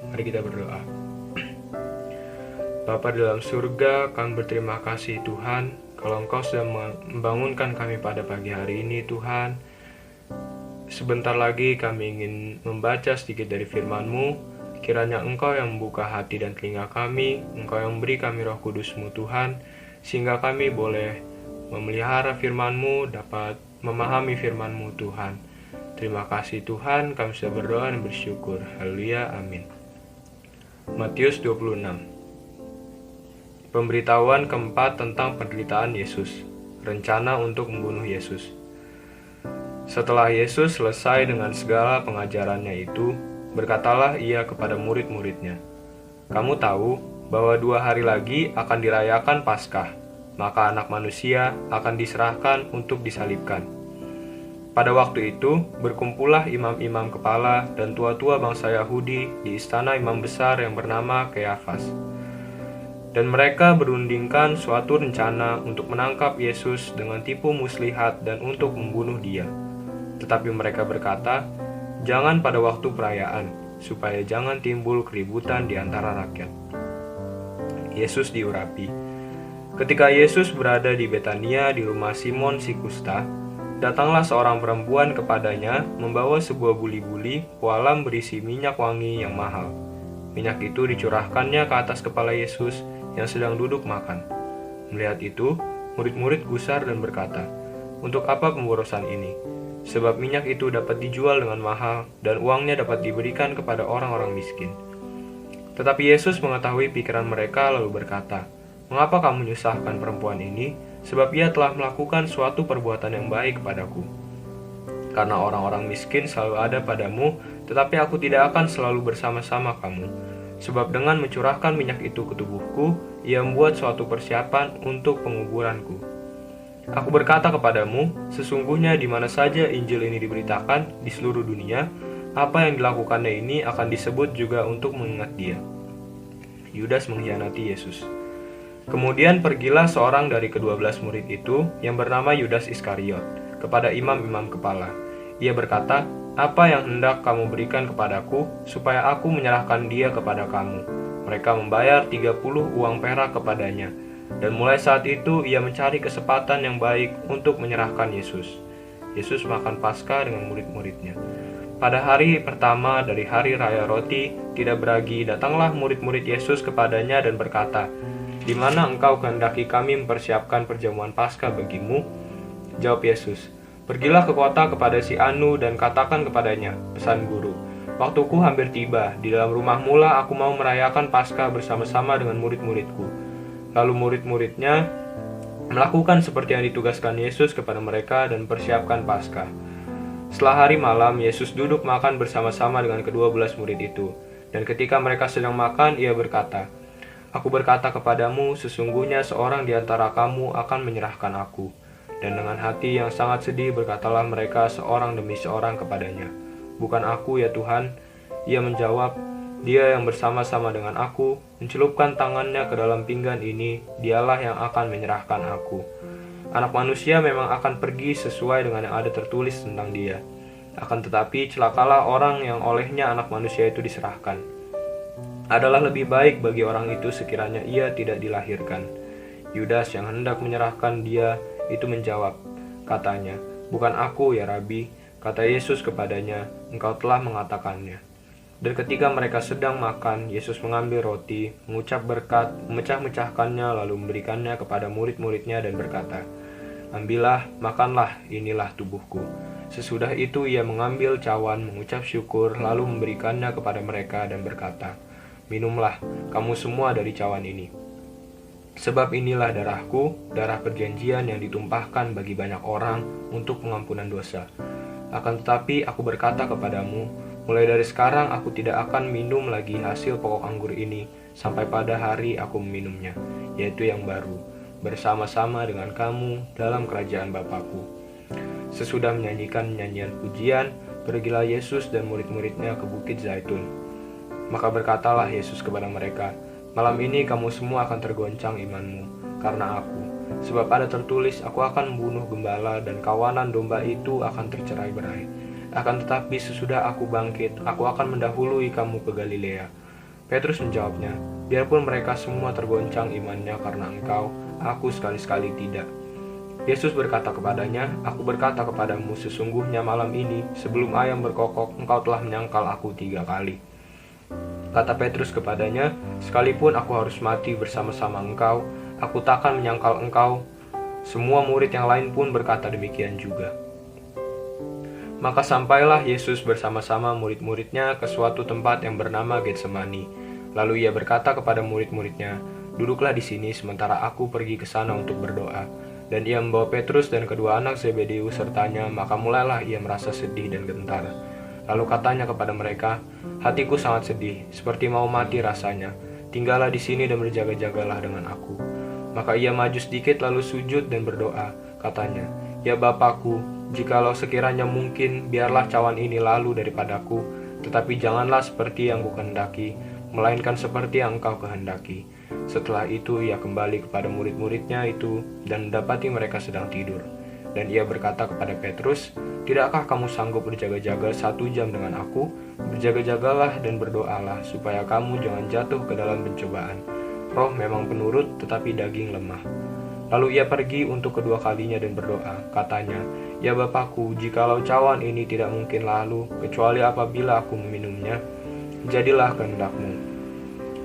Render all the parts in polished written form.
Mari kita berdoa. Bapa di dalam surga, kami berterima kasih Tuhan, kalau Engkau sudah membangunkan kami pada pagi hari ini Tuhan. Sebentar lagi kami ingin membaca sedikit dari firman-Mu. Kiranya Engkau yang membuka hati dan telinga kami, Engkau yang memberi kami roh kudus-Mu Tuhan, sehingga kami boleh memelihara firman-Mu, dapat memahami firman-Mu Tuhan. Terima kasih Tuhan, kami sudah berdoa dan bersyukur. Haleluya, amin. Matius 26. Pemberitahuan keempat tentang penderitaan Yesus. Rencana untuk membunuh Yesus. Setelah Yesus selesai dengan segala pengajarannya itu, berkatalah ia kepada murid-muridnya, "Kamu tahu bahwa 2 hari lagi akan dirayakan Paskah, maka Anak Manusia akan diserahkan untuk disalibkan." Pada waktu itu, berkumpullah imam-imam kepala dan tua-tua bangsa Yahudi di istana imam besar yang bernama Kayafas. Dan mereka berundingkan suatu rencana untuk menangkap Yesus dengan tipu muslihat dan untuk membunuh dia. Tetapi mereka berkata, "Jangan pada waktu perayaan, supaya jangan timbul keributan di antara rakyat." Yesus diurapi. Ketika Yesus berada di Betania di rumah Simon si Kusta, datanglah seorang perempuan kepadanya membawa sebuah buli-buli pualam berisi minyak wangi yang mahal. Minyak itu dicurahkannya ke atas kepala Yesus yang sedang duduk makan. Melihat itu, murid-murid gusar dan berkata, "Untuk apa pemborosan ini? Sebab minyak itu dapat dijual dengan mahal dan uangnya dapat diberikan kepada orang-orang miskin." Tetapi Yesus mengetahui pikiran mereka lalu berkata, "Mengapa kamu menyusahkan perempuan ini? Sebab ia telah melakukan suatu perbuatan yang baik kepadaku. Karena orang-orang miskin selalu ada padamu, tetapi aku tidak akan selalu bersama-sama kamu. Sebab dengan mencurahkan minyak itu ke tubuhku, ia membuat suatu persiapan untuk penguburanku. Aku berkata kepadamu, sesungguhnya di mana saja Injil ini diberitakan di seluruh dunia, apa yang dilakukannya ini akan disebut juga untuk mengingat dia." Yudas mengkhianati Yesus. Kemudian pergilah seorang dari ke-12 murid itu yang bernama Yudas Iskariot kepada imam-imam kepala. Ia berkata, "Apa yang hendak kamu berikan kepadaku supaya aku menyerahkan dia kepada kamu?" Mereka membayar 30 uang perak kepadanya. Dan mulai saat itu ia mencari kesempatan yang baik untuk menyerahkan Yesus. Yesus makan Paskah dengan murid-muridnya. Pada hari pertama dari hari raya roti tidak beragi, datanglah murid-murid Yesus kepadanya dan berkata, "Di mana engkau kehendaki kami mempersiapkan perjamuan Paskah bagimu?" Jawab Yesus, "Pergilah ke kota kepada si Anu dan katakan kepadanya, pesan guru, waktuku hampir tiba, di dalam rumahmu lah aku mau merayakan Paskah bersama-sama dengan murid-muridku." Lalu murid-muridnya melakukan seperti yang ditugaskan Yesus kepada mereka dan mempersiapkan Paskah. Setelah hari malam, Yesus duduk makan bersama-sama dengan ke-12 murid itu. Dan ketika mereka sedang makan, ia berkata, "Aku berkata kepadamu, sesungguhnya seorang di antara kamu akan menyerahkan aku." Dan dengan hati yang sangat sedih berkatalah mereka seorang demi seorang kepadanya, "Bukan aku ya Tuhan." Ia menjawab, "Dia yang bersama-sama dengan aku, mencelupkan tangannya ke dalam pinggan ini, dialah yang akan menyerahkan aku. Anak Manusia memang akan pergi sesuai dengan yang ada tertulis tentang dia. Akan tetapi celakalah orang yang olehnya Anak Manusia itu diserahkan. Adalah lebih baik bagi orang itu sekiranya ia tidak dilahirkan." Yudas yang hendak menyerahkan dia itu menjawab, katanya, "Bukan aku ya Rabi." Kata Yesus kepadanya, "Engkau telah mengatakannya." Dan ketika mereka sedang makan, Yesus mengambil roti, mengucap berkat, memecah-mecahkannya, lalu memberikannya kepada murid-muridnya dan berkata, "Ambillah, makanlah, inilah tubuhku." Sesudah itu ia mengambil cawan, mengucap syukur, lalu memberikannya kepada mereka dan berkata, "Minumlah, kamu semua dari cawan ini. Sebab inilah darahku, darah perjanjian yang ditumpahkan bagi banyak orang untuk pengampunan dosa. Akan tetapi aku berkata kepadamu, mulai dari sekarang aku tidak akan minum lagi hasil pokok anggur ini sampai pada hari aku meminumnya, yaitu yang baru, bersama-sama dengan kamu dalam kerajaan Bapakku." Sesudah menyanyikan nyanyian pujian, pergilah Yesus dan murid-muridnya ke Bukit Zaitun. Maka berkatalah Yesus kepada mereka, "Malam ini kamu semua akan tergoncang imanmu karena aku. Sebab ada tertulis, aku akan membunuh gembala dan kawanan domba itu akan tercerai-berai. Akan tetapi sesudah aku bangkit, aku akan mendahului kamu ke Galilea." Petrus menjawabnya, "Biarpun mereka semua tergoncang imannya karena engkau, aku sekali-sekali tidak." Yesus berkata kepadanya, "Aku berkata kepadamu, sesungguhnya malam ini, sebelum ayam berkokok, engkau telah menyangkal aku 3 kali." Kata Petrus kepadanya, "Sekalipun aku harus mati bersama-sama engkau, aku takkan menyangkal engkau." Semua murid yang lain pun berkata demikian juga. Maka sampailah Yesus bersama-sama murid-muridnya ke suatu tempat yang bernama Getsemani. Lalu ia berkata kepada murid-muridnya, "Duduklah di sini sementara aku pergi ke sana untuk berdoa." Dan ia membawa Petrus dan kedua anak Zebedeus sertanya, maka mulailah ia merasa sedih dan gentar. Lalu katanya kepada mereka, "Hatiku sangat sedih, seperti mau mati rasanya. Tinggallah di sini dan berjaga-jagalah dengan aku." Maka ia maju sedikit lalu sujud dan berdoa. Katanya, "Ya Bapakku, jikalau sekiranya mungkin, biarlah cawan ini lalu daripadaku, tetapi janganlah seperti yang kukehendaki, melainkan seperti yang engkau kehendaki." Setelah itu ia kembali kepada murid-muridnya itu dan mendapati mereka sedang tidur. Dan ia berkata kepada Petrus, "Tidakkah kamu sanggup berjaga-jaga 1 jam dengan aku? Berjaga-jagalah dan berdoalah, supaya kamu jangan jatuh ke dalam pencobaan. Roh memang penurut, tetapi daging lemah." Lalu ia pergi untuk kedua kalinya dan berdoa. Katanya, "Ya Bapakku, jikalau cawan ini tidak mungkin lalu, kecuali apabila aku meminumnya, jadilah kehendakmu."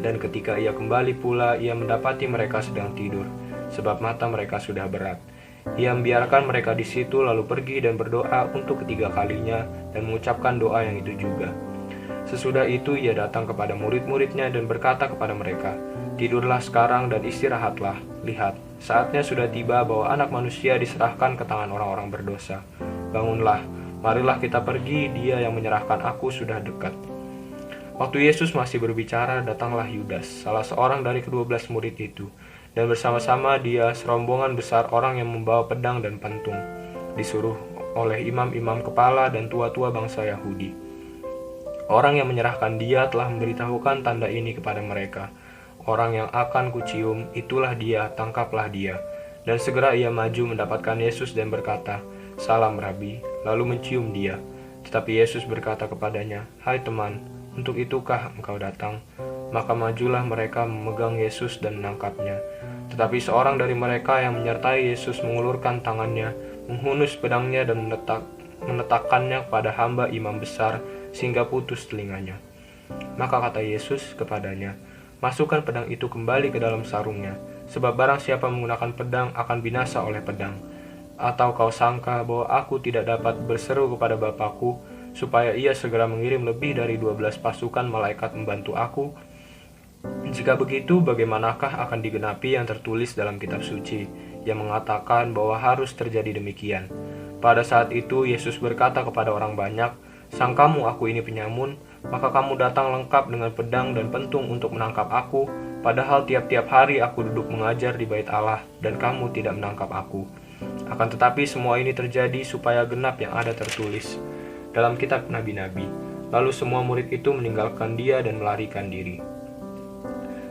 Dan ketika ia kembali pula, ia mendapati mereka sedang tidur, sebab mata mereka sudah berat. Ia membiarkan mereka di situ, lalu pergi dan berdoa untuk ketiga kalinya, dan mengucapkan doa yang itu juga. Sesudah itu ia datang kepada murid-muridnya dan berkata kepada mereka, "Tidurlah sekarang dan istirahatlah. Lihat, saatnya sudah tiba bahwa Anak Manusia diserahkan ke tangan orang-orang berdosa. Bangunlah, marilah kita pergi, dia yang menyerahkan aku sudah dekat." Waktu Yesus masih berbicara, datanglah Yudas, salah seorang dari ke-12 murid itu, dan bersama-sama dia serombongan besar orang yang membawa pedang dan pentung, disuruh oleh imam-imam kepala dan tua-tua bangsa Yahudi. Orang yang menyerahkan dia telah memberitahukan tanda ini kepada mereka. "Orang yang akan kucium, itulah dia, tangkaplah dia." Dan segera ia maju mendapatkan Yesus dan berkata, "Salam Rabi," lalu mencium dia. Tetapi Yesus berkata kepadanya, "Hai teman, untuk itukah engkau datang?" Maka majulah mereka memegang Yesus dan menangkapnya. Tetapi seorang dari mereka yang menyertai Yesus mengulurkan tangannya, menghunus pedangnya dan meletakkannya pada hamba imam besar, sehingga putus telinganya. Maka kata Yesus kepadanya, "Masukkan pedang itu kembali ke dalam sarungnya, sebab barang siapa menggunakan pedang akan binasa oleh pedang. Atau kau sangka bahwa aku tidak dapat berseru kepada Bapakku, supaya ia segera mengirim lebih dari 12 pasukan malaikat membantu aku? Jika begitu, bagaimanakah akan digenapi yang tertulis dalam kitab suci, yang mengatakan bahwa harus terjadi demikian?" Pada saat itu, Yesus berkata kepada orang banyak, "Sangkamu aku ini penyamun? Maka kamu datang lengkap dengan pedang dan pentung untuk menangkap aku, padahal tiap-tiap hari aku duduk mengajar di bait Allah, dan kamu tidak menangkap aku. Akan tetapi semua ini terjadi supaya genap yang ada tertulis dalam kitab nabi-nabi." Lalu semua murid itu meninggalkan dia dan melarikan diri.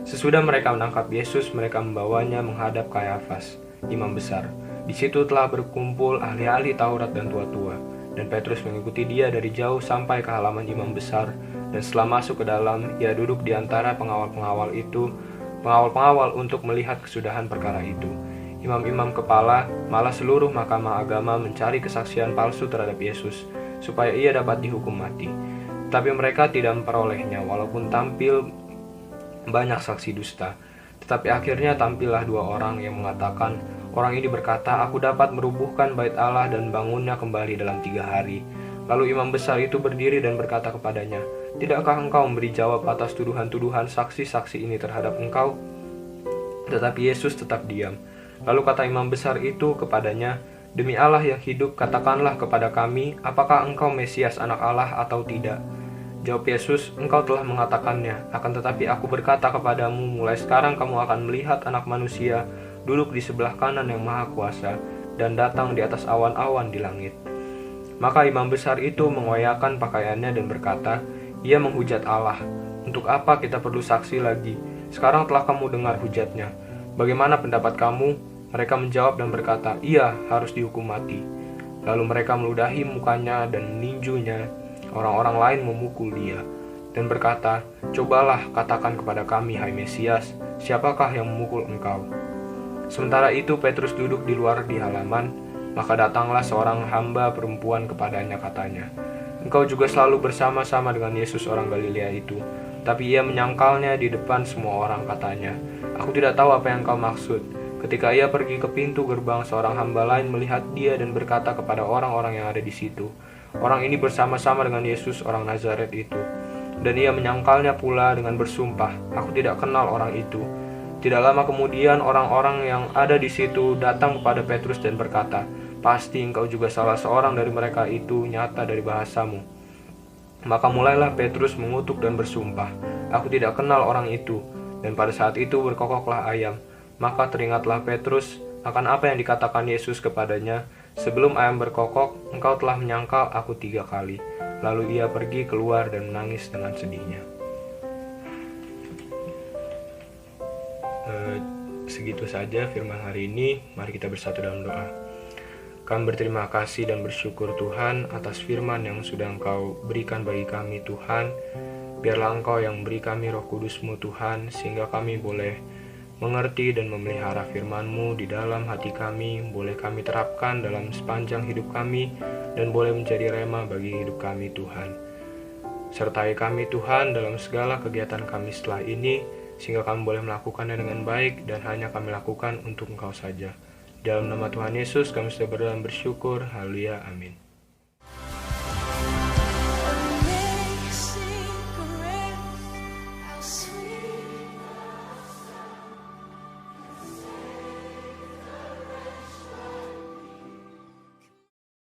Sesudah mereka menangkap Yesus, mereka membawanya menghadap Kayafas, imam besar. Di situ telah berkumpul ahli-ahli Taurat dan tua-tua. Dan Petrus mengikuti dia dari jauh sampai ke halaman imam besar, dan setelah masuk ke dalam, ia duduk di antara pengawal-pengawal untuk melihat kesudahan perkara itu. Imam-imam kepala, malah seluruh mahkamah agama mencari kesaksian palsu terhadap Yesus, supaya ia dapat dihukum mati. Tapi mereka tidak memperolehnya, walaupun tampil banyak saksi dusta. Tetapi akhirnya tampillah 2 orang yang mengatakan, orang ini berkata, aku dapat merubuhkan bait Allah dan bangunnya kembali dalam 3 hari. Lalu imam besar itu berdiri dan berkata kepadanya, tidakkah engkau memberi jawab atas tuduhan-tuduhan saksi-saksi ini terhadap engkau? Tetapi Yesus tetap diam. Lalu kata imam besar itu kepadanya, demi Allah yang hidup, katakanlah kepada kami, apakah engkau Mesias anak Allah atau tidak? Jawab Yesus, engkau telah mengatakannya, akan tetapi aku berkata kepadamu, mulai sekarang kamu akan melihat Anak Manusia duduk di sebelah kanan yang Maha Kuasa, dan datang di atas awan-awan di langit. Maka imam besar itu mengoyakkan pakaiannya dan berkata, ia menghujat Allah. Untuk apa kita perlu saksi lagi? Sekarang telah kamu dengar hujatnya. Bagaimana pendapat kamu? Mereka menjawab dan berkata, iya, harus dihukum mati. Lalu mereka meludahi mukanya dan meninjunya. Orang-orang lain memukul dia dan berkata, cobalah katakan kepada kami, hai Mesias, siapakah yang memukul engkau? Sementara itu Petrus duduk di luar di halaman, maka datanglah seorang hamba perempuan kepadanya, katanya, engkau juga selalu bersama-sama dengan Yesus orang Galilea itu. Tapi ia menyangkalnya di depan semua orang, katanya, aku tidak tahu apa yang kau maksud. Ketika ia pergi ke pintu gerbang, seorang hamba lain melihat dia dan berkata kepada orang-orang yang ada di situ, orang ini bersama-sama dengan Yesus orang Nazaret itu. Dan ia menyangkalnya pula dengan bersumpah, aku tidak kenal orang itu. Tidak lama kemudian orang-orang yang ada di situ datang kepada Petrus dan berkata, pasti engkau juga salah seorang dari mereka itu, nyata dari bahasamu. Maka mulailah Petrus mengutuk dan bersumpah, aku tidak kenal orang itu. Dan pada saat itu berkokoklah ayam. Maka teringatlah Petrus akan apa yang dikatakan Yesus kepadanya, sebelum ayam berkokok, engkau telah menyangkal aku 3 kali. Lalu ia pergi keluar dan menangis dengan sedihnya. Segitu saja firman hari ini. Mari kita bersatu dalam doa. Kami berterima kasih dan bersyukur Tuhan atas firman yang sudah Engkau berikan bagi kami, Tuhan. Biarlah Engkau yang memberi kami Roh Kudus-Mu, Tuhan, sehingga kami boleh mengerti dan memelihara firman-Mu di dalam hati kami, boleh kami terapkan dalam sepanjang hidup kami, dan boleh menjadi rema bagi hidup kami, Tuhan. Sertai kami, Tuhan, dalam segala kegiatan kami setelah ini, sehingga kami boleh melakukannya dengan baik, dan hanya kami lakukan untuk Engkau saja. Dalam nama Tuhan Yesus, kami sudah berdoa dan bersyukur. Haleluya, amin.